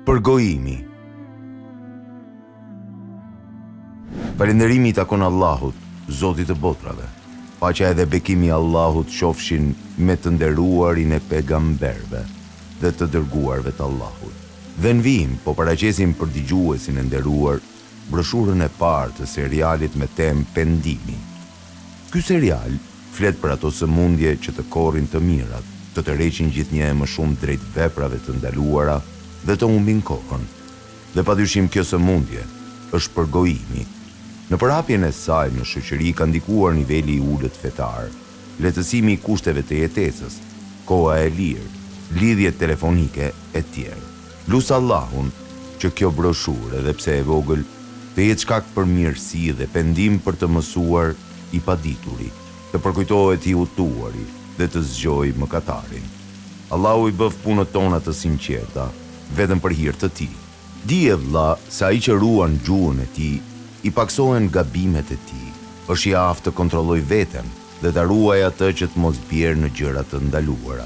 Përgojimi. Falënderimi i takon Allahut, Zotit të botrave. Paqja edhe bekimi i Allahut qofshin me të nderuarin e pejgamberëve dhe të dërguarve të Allahut. Dhe në vijim, po paraqesim për dëgjuesin e nderuar broshurën e parë të serialit me temë Pendimi. Ky serial flet për ato sëmundje që të korrin të mirat, të tërheqin gjithnjë e më shumë drejt veprave të ndaluara dhe të humbin kohën. Dhe padyshim kjo sëmundje është përgojimi. Në përhapjen e saj në shoqëri ka ndikuar niveli i ulët fetar, lehtësimi i kushteve të jetesës, koha e lirë, lidhjet telefonike e tjerë. Lut Allahun që kjo broshurë, edhe pse e vogël, të jetë shkak për mirësi dhe pendim për të mësuar i padituri, të përkujtohet i udhëtuari dhe të zgjojë mëkatarin. Allahu i bëf punët tona të sinqerta, vetëm për hir të tij. Dije vëlla, se ai që ruan gjuhën e tij, i paksohen gabimet e tij. Është i aftë të kontrolloj veten dhe ta ruaj atë që të mos bjerë në gjëra të ndaluara.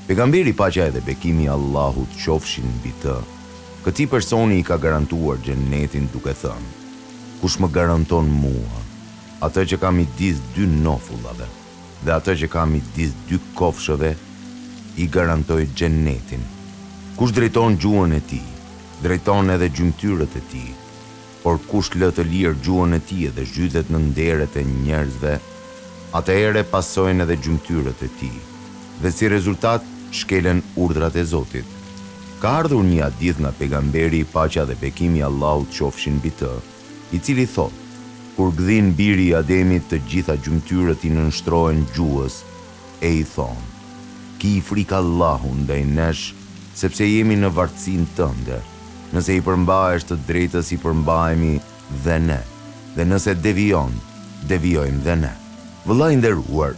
Pejgamberi paqja edhe bekimi i Allahut qofshin mbi të, këtij personi i ka garantuar xhenetin duke thënë: kush më garanton mua, atë që ka midis dy nofullave dhe atë që ka midis dy kofshëve, i garantoj xhenetin. Kush drejton gjuhën e tij, drejton edhe gjymtyrët e tij. Por kush lë të lirë gjuhën e tij dhe zhytet në nderet e njerëzve, atëherë pasojnë edhe gjymtyrët e tij, dhe si rezultat shkelen urdhrat e Zotit. Ka ardhur një hadith nga pejgamberi, paqja dhe bekimi i Allahut qofshin mbi të, i cili thotë: kur gdhin biri i Ademit, të gjitha gjymtyrët i nënshtrohen gjuhës e i thonë: ki i frikë Allahun ndaj nesh, sepse jemi në vartësinë tënde. Nëse i përmbahesh të drejtës, i përmbahemi dhe ne, dhe nëse devijon, devijojmë dhe ne. Vëllai i nderuar,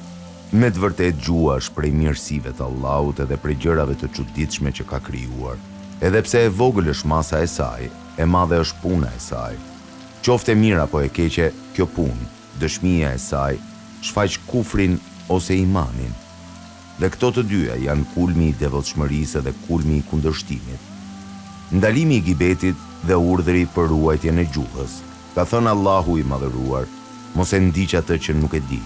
me të vërtet gjuha është prej mirësive të Allahut edhe prej gjërave të çuditshme që ka krijuar. Edhe pse e vogël është masa e saj, e madhe është puna e saj. Qoftë e mirë apo e keqe, kjo punë, dëshmia e saj, shfaq kufrin ose imanin. Dhe këto të dyja janë kulmi i devotshmërisë dhe kulmi i kundërshtimit. Ndalimi i gibetit dhe urdhri për ruajtjen e gjuhës. Ka thënë Allahu i madhëruar: mos e ndiq atë që nuk e di,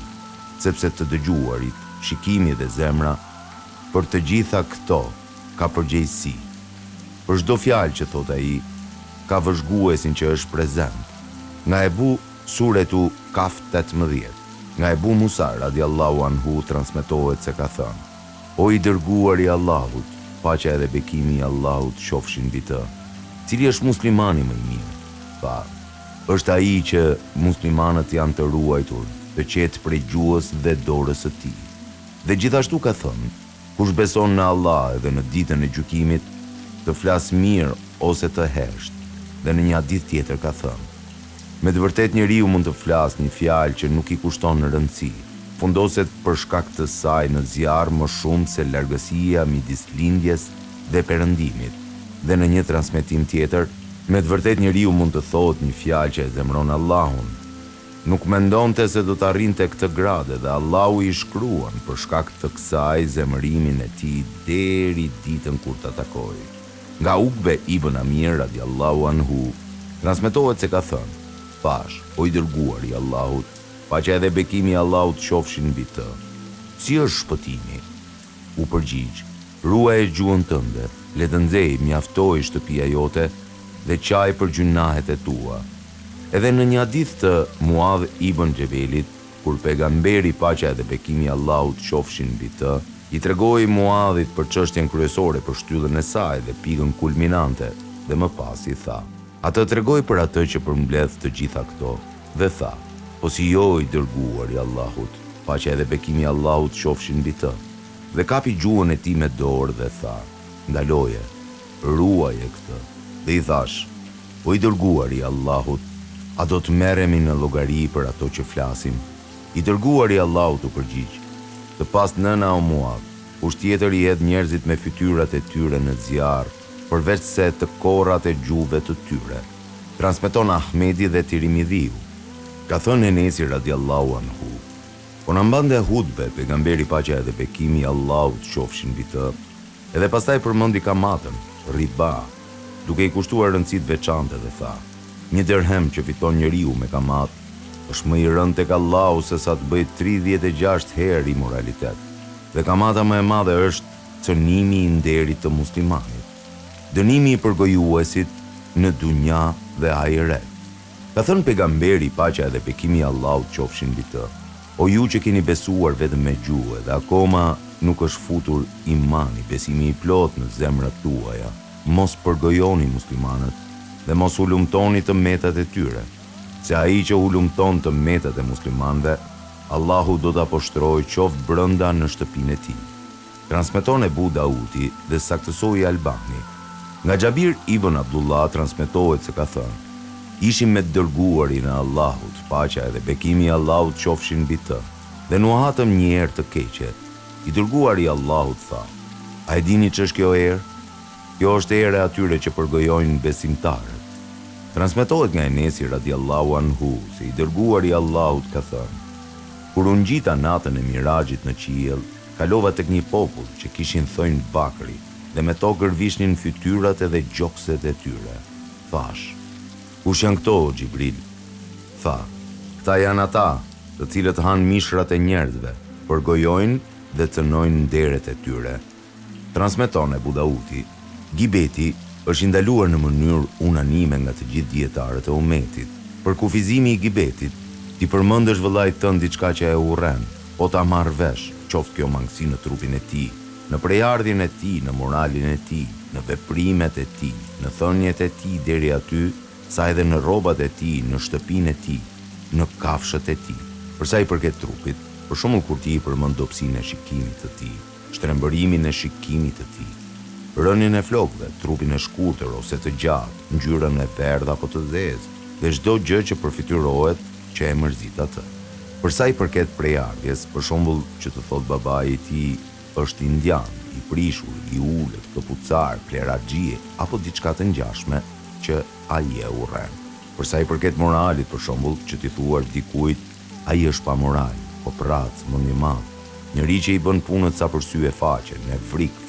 sepse të dëgjuarit, shikimi dhe zemra, për të gjitha këto ka përgjegjësi. Për çdo fjalë që thot ai, ka vëzhguesin që është prezent. Nga Ebu Suretu Kaf 18, nga Ebu Musa radiallahu anhu transmetohet se ka thënë: o i dërguari i Allahut, paqja edhe bekimi i Allahut qofshin mbi të, cili është muslimani më i mirë? Tha: është ai që muslimanët janë të ruajtur, të qetë prej gjuhës dhe dorës së tij. Dhe gjithashtu ka thënë: kush beson në Allah edhe në ditën e gjykimit, të flas mirë ose të hesht. Dhe në një hadith tjetër ka thënë: me të vërtet njeriu mund të flasë një fjalë që nuk i kushton në rëndësi, fundoset për shkak të saj në zjarr më shumë se largësia midis lindjes dhe perëndimit. Dhe në një transmetim tjetër, me të vërtet njeriu mund të thotë një fjalë që e zemron Allahun. Nuk mendonte se do të arrinte këtë gradë, dhe Allahu i shkruan për shkak të kësaj zemërimin e tij deri ditën kur ta takoi. Nga Ukbe ibn Amir radiallahu anhu transmetohet se ka thënë: thash, o i dërguari i Allahut, paqja edhe bekimi i Allahut qofshin mbi të, si është shpëtimi? U përgjigj: ruaje gjuhën tënde, le të nxej, mjaftoi shtëpia jote dhe qaj për gjunahet e tua. Edhe në një hadith të Muadh ibn Xhebelit, kur pejgamberi paqja edhe bekimi i Allahut qofshin mbi të, i tregoi Muadhit për çështjen kryesore për shtyllën e saj dhe pikën kulminante, dhe më pas i tha: atë tregoi për atë që përmbledh të gjitha këto, dhe tha: po si jo i dërguari i Allahut, paqja edhe bekimi i Allahut qofshin mbi të. Dhe kapi gjuhën e tij me dorë dhe tha: ndaloje, ruaje këtë. Dhe i thash: o i dërguari i Allahut, a do të merremi në llogari për ato që flasim? I dërguari i Allahut u përgjigj: të pas nëna o Muadh, kush tjetër i hedh njerëzit me fytyrat e tyre në zjarr, përveç se të korrat e gjuhëve të tyre. Transmeton Ahmedi dhe Tirimidhiu. Ka thënë Enesi radiallahu anhu: po na mbante hutbe pejgamberi paqja edhe bekimi i Allahut qofshin mbi të, edhe pastaj përmendi kamatën, riba, duke i kushtuar rëndësit veçante dhe tha: "Një dirhem që fiton njeriu me kamat është më i rënd tek Allahu se sa të bëj 36 herë imoralitet. Dhe kamata më e madhe është cënimi i nderit të muslimanit, dënimi i përgojuesit në dunja dhe ahiret." Ka thënë pejgamberi, paqja dhe bekimi i Allahut qofshin mbi të: "O ju që keni besuar vetëm me gjuhë dhe akoma nuk është futur imani, besimi i plot në zemrat tuaja, mos përgojoni muslimanët dhe mos u lumtoni të metat e tyre, se ai që u lumton të metat e muslimanëve, Allahu do ta poshtrojë qoftë brenda në shtëpinë e tij." Transmeton Ebu Dauti dhe saktësoi Albani. Nga Xhabir ibn Abdullah transmetohet se ka thënë: "Ishim me dërguarin e Allahut, paqja edhe bekimi i Allahut qofshin mbi të, dhe nuhatëm një erë të keqe. I dërguari i Allahut tha: A e dini ç'është kjo erë? Kjo është era e atyre që përgojojnë besimtarët." Transmetohet nga Enesi radiallahu anhu se i dërguari i Allahut ka thënë: "Kur u ngjita natën e Miraxhit në qiell, kalova tek një popull që kishin thënë bakri dhe me to gërvishnin fytyrat edhe gjokset e tyre. Thash: Kush janë këto, o Xhibril? Tha: Këta janë ata të cilët hanë mishrat e njerëzve, përgojojnë dhe cënojnë nderet e tyre." Transmeton Ebu Dauti: "Gibeti është ndaluar në mënyrë unanime nga të gjithë dietarët e umetit. Për kufizimi i gibetit, ti përmendësh vëllait tënd diçka që e urren, po ta marr vesh, qoftë kjo mangësi në trupin e tij, në prejardhjen e tij, në moralin e tij, në veprimet e tij, në thënjet e tij deri aty sa edhe në rrobat e tij, në shtëpinë e tij, në kafshët e tij. Për sa i përket trupit, për shembull kur ti i përmend dobësinë e shikimit të tij, shtrembërimin e shikimit të tij, rënien e flokëve, trupin e shkurtër ose të gjatë, ngjyrën e verdhë apo të zezë, dhe çdo gjë që përfytyrohet që e mërzit atë. Për sa i përket prejardhjes, për shembull që të thot babai i tij është indian, i prishur, i ulët, këpucar, pleraxhie apo diçka të ngjashme që ai e urren. Për sa i përket moralit, për shembull, që ti thuash dikujt ai është pa moral, po prac, mendje madh, njëri që i bën punët sa për sy e faqe, në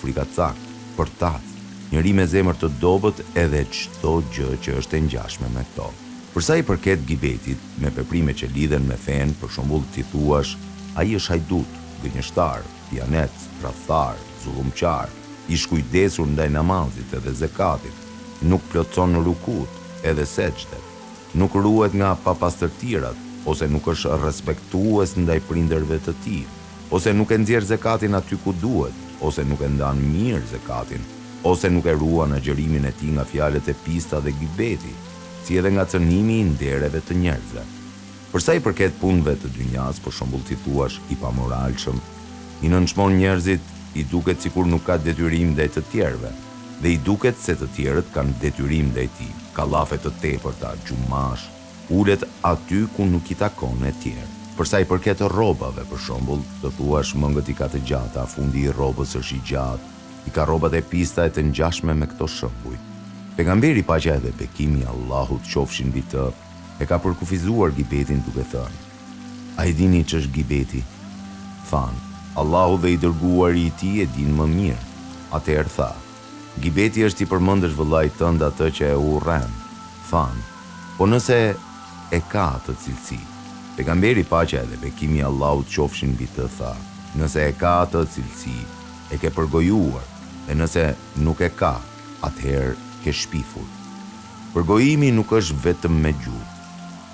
frikacak, për tac, njëri me zemër të dobët edhe çdo gjë që është e ngjashme me këto. Për sa i përket gibetit, me veprime që lidhen me fen, për shembull ti thuash ai është hajdut, gënjeshtar, pianec, tradhtar, zullumqar, i shkujdesur ndaj namazit edhe zekatit, nuk plotson në rukut edhe seçdet, nuk ruhet nga papastërtirat, ose nuk është respektues ndaj prindërve të tij, ose nuk e nxjerr zekatin aty ku duhet, ose nuk e ndan mirë zekatin, ose nuk e ruan agjërimin e tij nga fjalët e pista dhe gibeti, si edhe nga cënimi i ndereve të njerëzve. Për sa i përket punëve të dynjas, për shembull ti thuash i pamoralshëm, i nënçmon njerëzit, i duket sikur nuk ka detyrim ndaj të tjerëve, dhe i duket se të tjerët kanë detyrim ndaj tij, ka llafe të tepërta, gjumash, ulet aty ku nuk i takon e tjerë. Për sa i përket rrobave, për shembull, të thuash mëngët i ka të gjata, fundi i rrobës është i gjatë, i ka rrobat e pista e të ngjashme me këto shembuj. Pejgamberi paqja edhe bekimi i Allahut qofshin mbi të, e ka përkufizuar gibetin duke thënë: A i dini ç'është gibeti? Than: Allahu dhe i dërguari i tij e din më mirë. Atëherë tha: Gibeti është i përmendësh vëllait tënd atë që e urren. Than: Po nëse e ka atë cilësi. Pejgamberi paqja edhe bekimi i Allahut qofshin mbi të tha: Nëse e ka atë cilësi, e ke përgojuar, dhe nëse nuk e ka, atëherë ke shpifur. Përgojimi nuk është vetëm me gjuhë.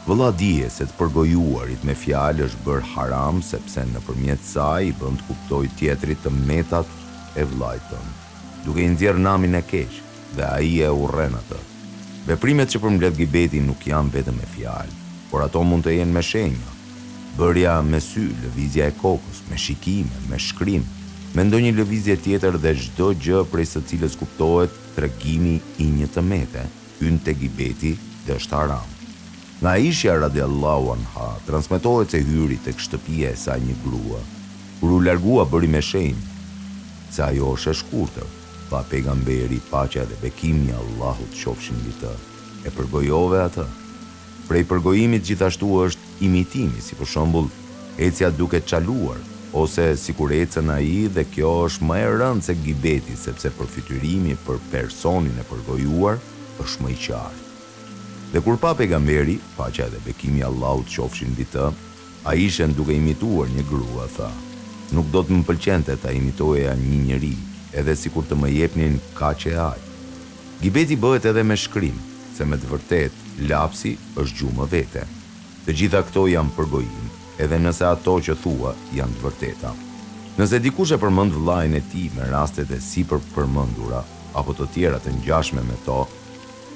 Vëlla dije se të përgojuarit me fjalë është bërë haram, sepse nëpërmjet saj i bën të kuptojë tjetrit të metat e vllait tënd, duke i nxjerrë namin e keq, dhe ai e urren atë. Veprimet që përmbledh gibeti nuk janë vetëm me fjalë, por ato mund të jenë me shenja, bërja me sy, lëvizja e kokës, me shikime, me shkrim, me ndonjë lëvizje tjetër dhe çdo gjë prej së cilës kuptohet tregimi i një tëmete, hyn te gibeti dhe është haram. Nga Aisha radiallahu anha transmetohet se hyri tek shtëpia e saj një grua. Kur u largua bëri me shenjë se ajo është e shkurtër, pa pejgamberi paqja dhe bekimi i Allahut qofshin mbi të, e përgojove atë. Prej përgojimit gjithashtu është imitimi, si për shembull ecja duke çaluar ose sikur ecën ai dhe kjo është më e rëndë se gibeti sepse përfytyrimi për personin e përgojuar është më i qartë. Dhe kur pa pejgamberi, paqja dhe bekimi i Allahut qofshin mbi të, ai ishte duke imituar një grua, tha: "Nuk do të më pëlqente ta imitoja një njeri, edhe sikur të më jepnin kaq e aq." Gibeti bëhet edhe me shkrim, se me të vërtet lapsi është gjumë vete. Të gjitha këto janë përgojim, edhe nëse ato që thua janë të vërteta. Nëse dikush e përmend vllain e tij me rastet e sipër përmendura apo të tjera të ngjashme me to,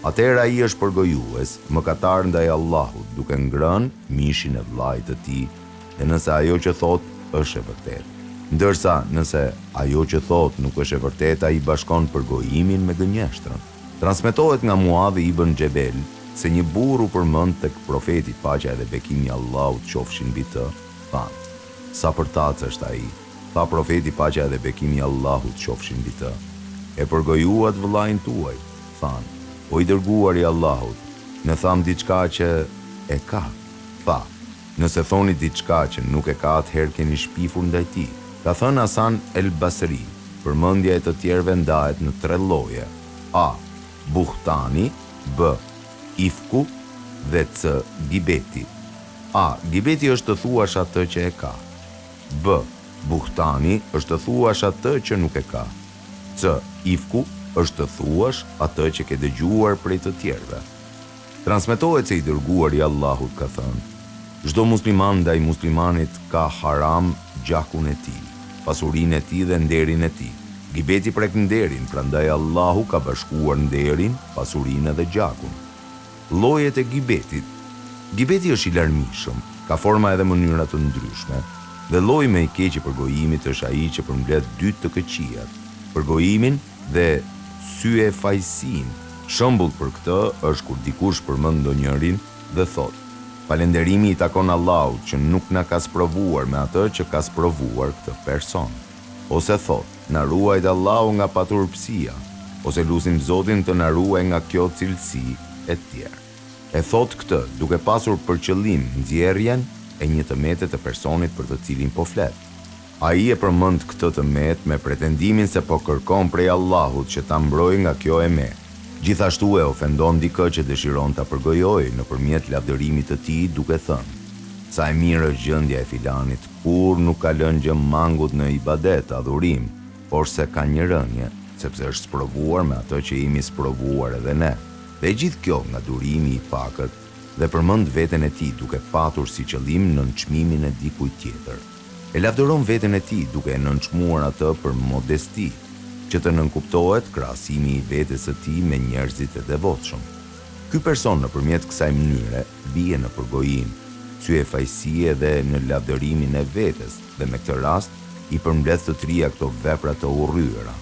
atëherë ai është përgojues, mëkatar ndaj Allahut, duke ngrënë mishin e vllait të tij, dhe nëse ajo që thot është e vërtetë. Ndërsa nëse ajo që thot nuk është e vërtetë, ai bashkon përgojimin me gënjeshtrën. Transmetohet nga Muadh ibn Xhebel se një burr u përmend tek profeti, paqja dhe bekimi i Allahut qofshin mbi të, thanë: "Sa përtac është ai?" Tha profeti, paqja dhe bekimi i Allahut qofshin mbi të: "E përgojuat vëllain tuaj?" Thanë: "O i dërguar i Allahut, ne tham diçka që e ka." Tha: "Nëse thoni diçka që nuk e ka, atëherë keni shpifur ndaj tij." Ka thënë Hasan el Basri, përmendja e të tjerëve ndahet në 3 lloje: A. Buhtani, B. Ifku dhe C. Gibeti. A. Gibeti është të thuash atë që e ka. B. Buhtani është të thuash atë që nuk e ka. C. Ifku është të thuash atë që ke dëgjuar prej të tjerëve. Transmetohet se i dërguar i Allahut ka thënë: "Çdo musliman ndaj muslimanit ka haram gjakun e tij, pasurinë e tij dhe nderin e tij. Gibeti prek nderin, prandaj Allahu ka bashkuar nderin, pasurinë dhe gjakun." Llojet e gibetit. Gibeti është i larmishëm, ka forma edhe mënyra të ndryshme, dhe lloji më i keq i përgojimit është ai që përmbledh 2 të këqijat: përgojimin dhe syefajsin. Shembull për këtë është kur dikush përmend ndonjërin dhe thot: "Falënderimi i takon Allahut që nuk na ka sprovuar me atë që ka sprovuar këtë person." Ose thot: "Na ruajt Allahu nga paturpsia", ose lutim Zotin të na ruaj nga kjo cilësi, e tjerë. E thot këtë duke pasur për qëllim nxjerrjen e një tëmete të personit për të cilin po flet. Ai e përmend këtë tëmet me pretendimin se po kërkon prej Allahut që ta mbrojë nga kjo emet. Gjithashtu e ofendon dikë që dëshiron ta përgojojë nëpërmjet lavdërimit të tij duke thënë: "Sa e mirë është gjendja e filanit, kur nuk ka lënë gjë mangut në ibadet, adhurim, por se ka një rënje, sepse është sprovuar me atë që jemi sprovuar edhe ne." Dhe gjithë kjo nga durimi i pakët, dhe përmend veten e tij duke patur si qëllim nënçmimin e dikujt tjetër. E lavdëron veten e tij duke e nënçmuar atë për modesti, që të nënkuptohet krahasimi i vetes së tij me njerëzit e devotshëm. Ky person nëpërmjet kësaj mënyre bie në përgojim, syefajësie dhe në lavdërimin e vetes, dhe me këtë rast i përmbledh të trija këto vepra të urryera.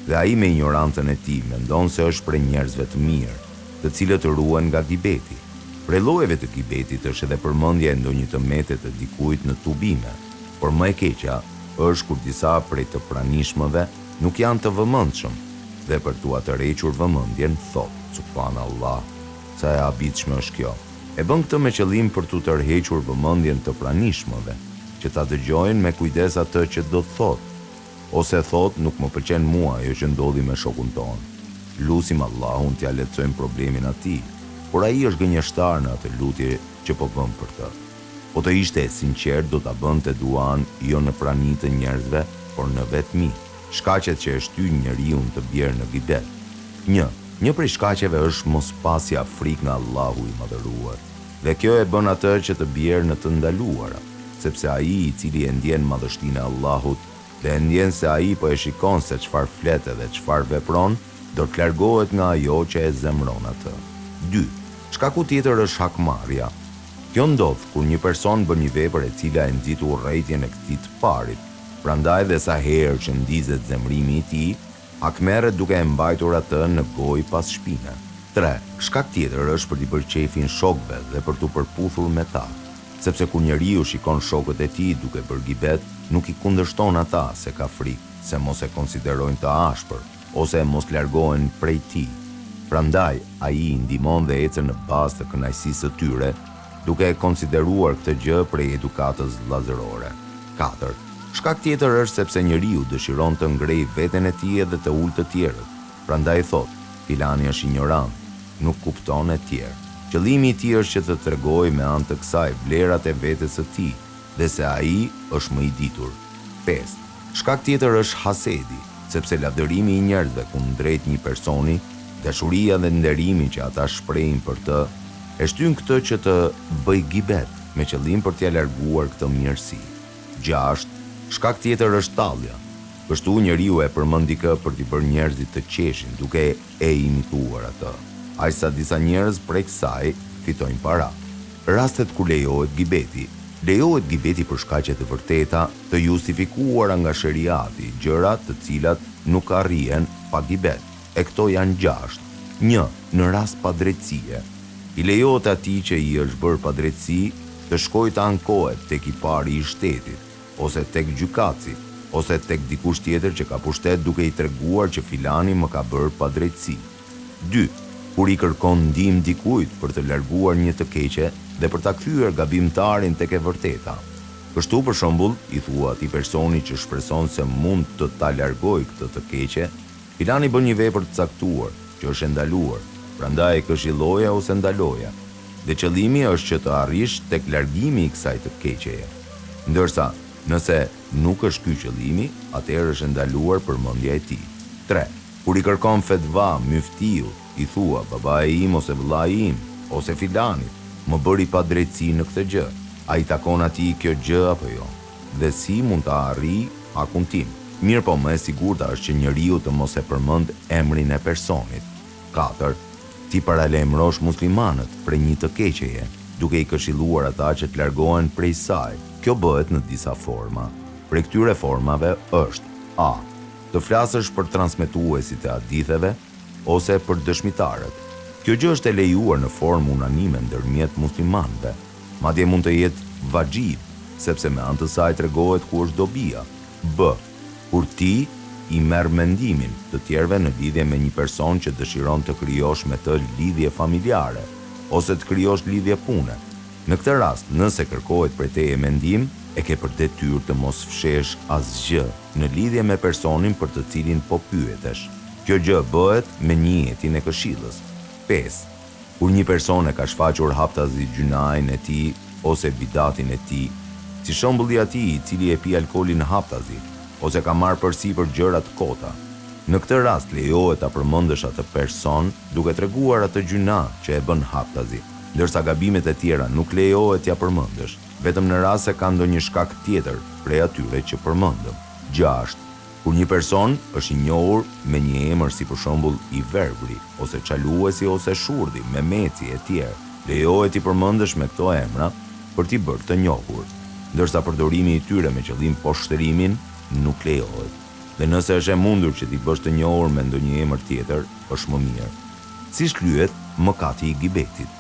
Dhe ai me ignorancën e tij mendon se është prej njerëzve të mirë, të cilët ruhen nga gibeti. Prej llojeve të gibetit është edhe përmendja e ndonjë tëmete të dikujt në tubime, por më e keqja është kur disa prej të pranishmëve nuk janë të vëmendshëm, dhe për t'u atërhequr vëmendjen thot: "Subhanallahu, sa e habitshme është kjo." E bën këtë me qëllim për t'u tërhequr vëmendjen të pranishmëve, që ta dëgjojnë me kujdes atë që do të thotë, ose thot: "Nuk më pëlqen mua ajo që ndodhi me shokun ton." Lutim Allahun t'ja lehtësojmë problemin atij, por ai është gënjeshtar në atë lutje që po bën për të. Po të ishte e sinqert, do ta bënte duan jo në prani të njerëzve, por në vetmi. Shkaqet që e shtyn njeriu të bjerë në gibet. Një prej shkaqeve është mospasja frikë nga Allahu i madhëruar. Dhe kjo e bën atë që të bjerë në të ndaluara, sepse ai i cili e ndjen madhështinë e Allahut dhe e ndjen se ai po e shikon se çfarë flet dhe çfarë vepron, do të largohet nga ajo që e zemron atë. 2. Shkaku tjetër është hakmarrja. Kjo ndodh kur një person bën një vepër e cila e nxit urrëtitjen e këtij të parit. Prandaj dhe sa herë që ndizet zemrimi i tij, hakmerret duke e mbajtur atë në gojë pas shpine. 3. Shkak tjetër është për t'i bërë qefin shokëve dhe për t'u përputhur me ta. Sepse kur njeriu shikon shokët e tij duke bërë gibet, nuk i kundërshton ata se ka frikë, se mos e konsiderojnë të ashpër, ose mos largohen prej tij. Prandaj, ai i ndihmon dhe ecën në bazë të kënaqësisë së tyre, duke e konsideruar këtë gjë prej edukatës vllazërore. 4. Shkak tjetër është sepse njeriu dëshiron të ngrejë veten e tij edhe të ulë të tjerët. Prandaj thotë, filani është ignorant, nuk kupton e tjerë. Qëllimi i tij është që të tregojë me anë të kësaj vlerat e vetes së tij, dhe se ai është më i ditur. 5. Shkak tjetër është hasedi, sepse lavdërimi i njerëzve kundrejt një personi, dashuria dhe nderimi që ata shprehin për të, e shtyn këtë që të bëj gibet me qëllim për t'ia larguar këtë mirësi. 6. Shkak tjetër është tallja. Kështu njeriu e përmend dikë për t'i bërë njerëzit të qeshin duke e imituar atë. Aq sa disa njerëz prej kësaj fitojnë para. Rastet ku lejohet gibeti për shkaqe të vërteta, të justifikuara nga sheriati, gjëra të cilat nuk arrihen pa gibet. E këto janë 6. 1. Në rast padrejtësie. I lejohet atij që i është bërë padrejtësi të shkojë të ankohet tek i pari i shtetit, ose tek gjykatësi, ose tek dikush tjetër që ka pushtet duke i treguar që filani më ka bërë padrejtësi. 2. Kur i kërkon ndihmë dikujt për të larguar një të keqe dhe për ta kthyer gabimtarin tek e vërteta. Kështu për shembull, i thua atij personi që shpreson se mund të ta largojë këtë të keqe, filani bën një vepër të caktuar që është e ndaluar, prandaj këshilloje ose ndaloje. Dhe qëllimi është që të arrish tek largimi i kësaj të keqeje. Ndërsa, nëse nuk është ky qëllimi, atëherë është ndaluar përmendja e tij. 3. Kur i kërkon fetva myftiu, i thua babai im ose vllai im ose filani, më bëri padrejtësi në këtë gjë. Ai takon atij kjo gjë apo jo? Dhe si mund ta arrijë hakun tim? Mirë po më e sigurta është që njeriu të mos e përmend emrin e personit. 4. Ti paralajmërosh muslimanët për një të keqeje, duke i këshilluar ata që të largohen prej saj. Kjo bëhet në disa forma. Prej këtyre formave është: A. Të flasësh për transmetuesit e haditheve ose për dëshmitarët. Kjo gjë është e lejuar në formë unanime ndërmjet muslimanëve. Madje mund të jetë vajib, sepse me anë të saj tregohet ku është dobia. B. Kur ti i merr mendimin të tjerëve në lidhje me një person që dëshiron të krijosh me të lidhje familjare ose të krijosh lidhje pune. Në këtë rast, nëse kërkohet prej teje mendim, e ke për detyrë të mos fshesh asgjë në lidhje me personin për të cilin po pyetesh. Kjo gjë bëhet me niyetin e këshillës. 5. Kur një person e ka shfaqur haptazi gjunajin e tij ose bidatin e tij, si shembulli i atij i cili e pi alkoolin haptazi ose ka marrë përsipër gjëra të kota. Në këtë rast lejohet ta përmendësh atë person duke treguar atë gjuna që e bën haptazi, ndërsa gabimet e tjera nuk lejohet t'ia përmendësh, vetëm në rast se ka ndonjë shkak tjetër prej atyre që përmendëm. 6. Kur një person është i njohur me një emër si për shembull i verbri, ose çaluesi ose shurdhi, Memeci e tjerë, lejohet i përmendësh me këto emra për t'i bërë të njohur, ndërsa përdorimi i tyre me qëllim poshtërimin nuk lejohet. Dhe nëse është e mundur që t'i bësh të njohur me ndonjë emër tjetër, është më mirë. Si shlyhet mëkati i gibetit?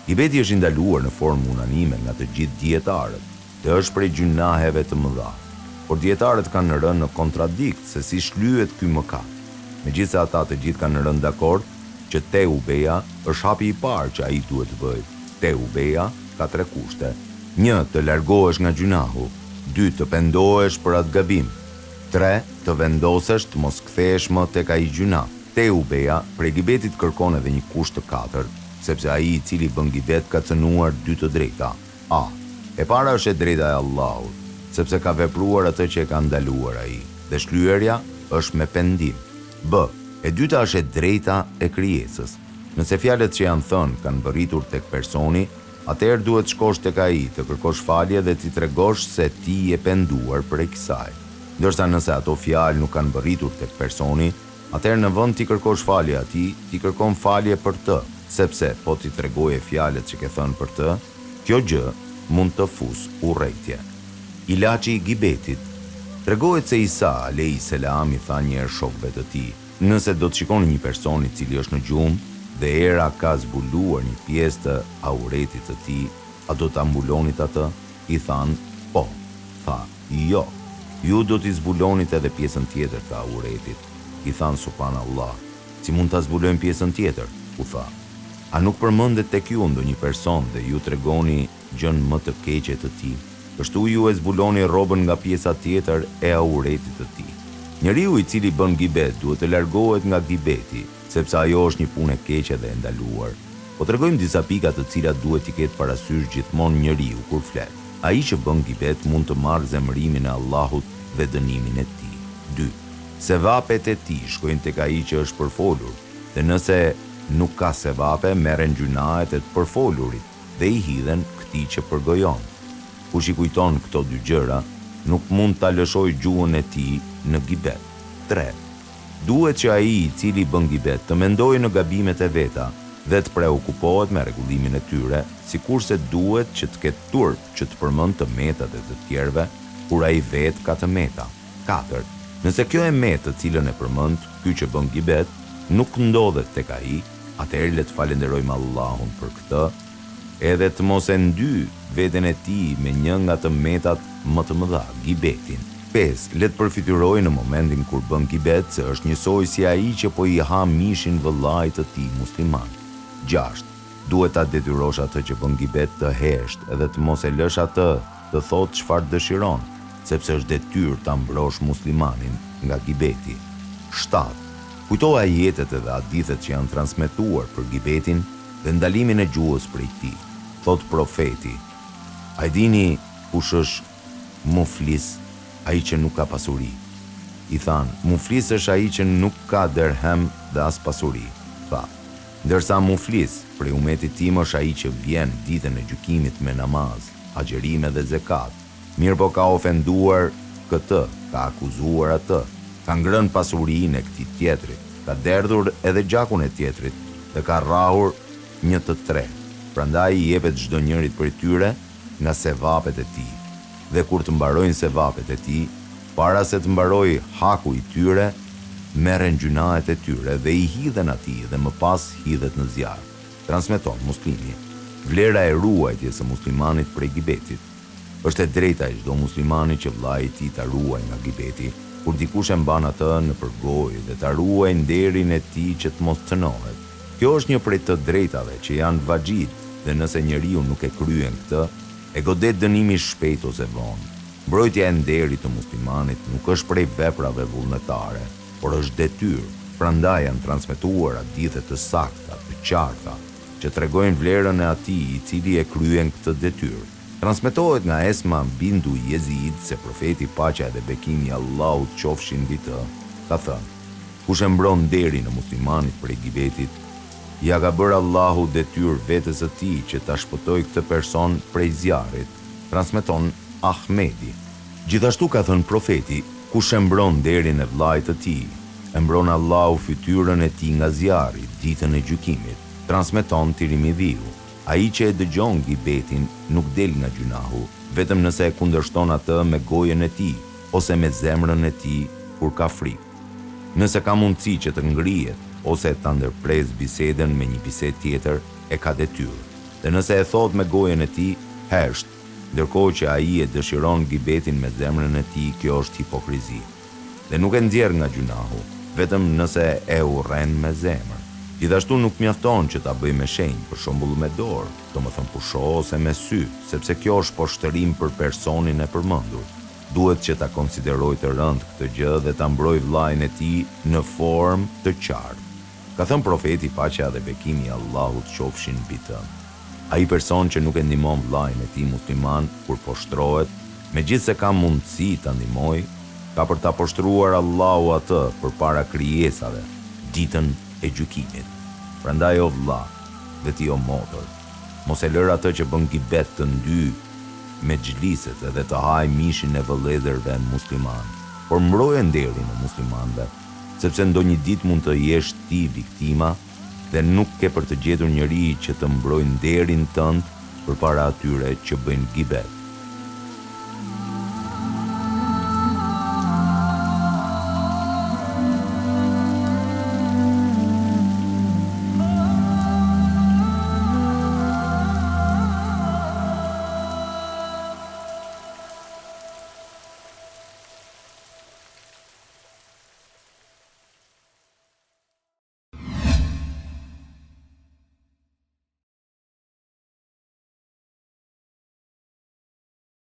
Gibeti është ndaluar në formë unanime nga të gjithë dietarët dhe është prej gjunaheve të mëdha. Por dietarët kanë rënë në kontradikt se si shlyhet ky mëkat. Megjithëse ata të gjithë kanë rënë dakord që teubeja është hapi i parë që ai duhet të bëjë. Teubeja ka 3 kushte: 1. Të largohesh nga gjunahu; 2. Të pendohesh për atë gabim; 3. Të vendosesh të mos kthehesh më tek ai gjuna. Teubeja prej gibetit kërkon edhe një kusht të 4, sepse ai i cili bën gibet ka cënuar 2 të drejta. A. E para është e drejta e Allahut, sepse ka vepruar atë që e ka ndaluar ai, dhe shlyerja është me pendim. B. E dyta është e drejta e krijesës. Nëse fjalët që janë thënë kanë bërritur tek personi, atëherë duhet shkosh tek ai, të kërkosh falje dhe t'i tregosh se ti je penduar prej kësaj. Ndërsa nëse ato fjalë nuk kanë bërritur tek personi, atëherë në vend t'i kërkosh falje atij, t'i kërkon falje për të, sepse po t'i tregoje fjalët që ke thënë për të, kjo gjë mund të fusë urrëtie. Ilaçi i gibetit. Tregohet se Isa alayhis salam i tha një herë shokëve të tij: nëse do të shikoni një person i cili është në gjumë dhe era ka zbuluar një pjesë të auretit të tij, a do ta mbulonit atë? I thanë: po. Tha: jo. Ju do t'i zbulonit edhe pjesën tjetër të auretit. I thanë: subhanallah, si mund ta zbulojmë pjesën tjetër? U tha: a nuk përmendet tek ju ndonjë person dhe ju tregoni gjën më të keqe të tij? Kështu ju e zbuloni rrobën nga pjesa tjetër e auretit të tij. Njeriu i cili bën gibet duhet të largohet nga gibeti, sepse ajo është një punë e keqe dhe e ndaluar. Po tregojmë disa pika të cilat duhet t'i ketë parasysh gjithmonë njeriu kur flet. Ai që bën gibet mund të marrë zemërimin e Allahut dhe dënimin e tij. 2. Sevapet e tij shkojnë tek ai që është përfolur, dhe nëse nuk ka sevape, merren gjunahet e të përfolurit dhe i hidhen këtij që përgojon. Kush i kujton këto dy gjëra, nuk mund ta lëshojë gjuhën e tij në gibet. 3. Duhet që ai i cili bën gibet të mendojë në gabimet e veta dhe të preokupohet me rregullimin e tyre, sikurse duhet që të ketë turp që të përmend të metat e të tjerëve, kur ai vetë ka të meta. 4. Nëse kjo e metë të cilën e përmend ky që bën gibet nuk ndodhet tek ai, atëherë le të falenderojmë Allahun për këtë, edhe të mos e ndy veten e tij me një nga të metat më të mëdha, gibetin. 5. Le të përfityrojë në momentin kur bën gibet se është njësoj si ai që po i ha mishin vëllait të tij musliman. 6. Duhet ta detyrosh atë që bën gibet të heshtë edhe të mos e lësh atë të thotë çfarë dëshiron, sepse është detyrë ta mbrosh muslimanin nga gibeti. 7. Kujto ajetet edhe hadithet që janë transmetuar për gibetin dhe ndalimin e gjuhës prej tij. Thot profeti: a i dini kush është muflis, ai që nuk ka pasuri? I than, muflis është ai që nuk ka derhem dhe as pasuri. Tha, ndërsa muflis prej umetit tim është ai që vjen ditën e gjykimit me namaz, agjerime dhe zekat. Mirë po ka ofenduar këtë, ka akuzuar atë, ka ngrënë pasurinë e këtij tjetrit, ka derdhur edhe gjakun e tjetrit dhe ka rrahur një të tretë. Prandaj i jepet çdo njërit prej tyre nga sevapet e tij. Dhe kur të mbarojnë sevapet e tij, para se të mbarojë haku i tyre, merren gjunahet e tyre dhe i hidhen atij dhe më pas hidhet në zjarr. Transmeton Muslimi. Vlera e ruajtjes së muslimanit prej gibetit. Është e drejta e çdo muslimani që vllai i tij ta ruajë nga gibeti, kur dikush e mban atë në përgojë dhe ta ruajë nderin e tij që të mos cënohet. Kjo është një prej të drejtave që janë vajxhit dhe nëse njeriu nuk e kryen këtë, e godet dënimi shpejt ose vonë. Mbrojtja e nderit të muslimanit nuk është prej veprave vullnetare, por është detyrë. Prandaj janë transmetuar hadithe të sakta, të qarta, që tregojnë vlerën e atij i cili e kryen këtë detyrë. Transmetohet nga Esma bintu Jezid se profeti paqja dhe bekimi i Allahut qofshin mbi të, ka thënë: kush e mbron nderin e muslimanit prej gibetit, ja ka bërë Allahu detyrë vetes së tij që ta shpëtojë këtë person prej zjarrit. Transmeton Ahmedi. Gjithashtu ka thënë profeti, kush e mbron nderin e vllait të tij, e mbron Allahu fytyrën e tij nga zjarri ditën e gjykimit. Transmeton Tirmidhiu. Ai që e dëgjon gibetin nuk del nga gjunahu, vetëm nëse e kundërshton atë me gojën e tij ose me zemrën e tij kur ka frikë. Nëse ka mundësi që të ngrihet ose ta ndërpres bisedën me një bisedë tjetër, e ka detyrë. Dhe nëse e thot me gojën e tij, hesht, ndërkohë që ai e dëshiron gibetin me zemrën e tij, kjo është hipokrizi. Dhe nuk e nxjerr nga gjunahu, vetëm nëse e urren me zemër. Gjithashtu nuk mjafton që ta bëj me shenjë, për shembull me dorë, domethënë pusho ose me sy, sepse kjo është poshtërim për personin e përmendur. Duhet që ta konsideroj të rënd këtë gjë dhe ta mbroj vllain e tij në formë të qartë. Ka thënë profeti paqja dhe bekimi i Allahut qofshin mbi të. Ai person që nuk e ndihmon vllain e tij musliman kur poshtrohet, megjithse ka mundësi ta ndihmojë, ka për ta poshtruar Allahu atë përpara krijesave ditën e gjykimit. Prandaj o vlla, dhe ti o motër, mos e lër atë që bën gibet të ndy me xhliset edhe të haj mishin e vëllezërve musliman, por mbroje nderin e muslimanëve, sepse ndonjë ditë mund të jesh ti viktima dhe nuk ke për të gjetur njëri që të mbrojë nderin tënd përpara atyre që bëjnë gibet.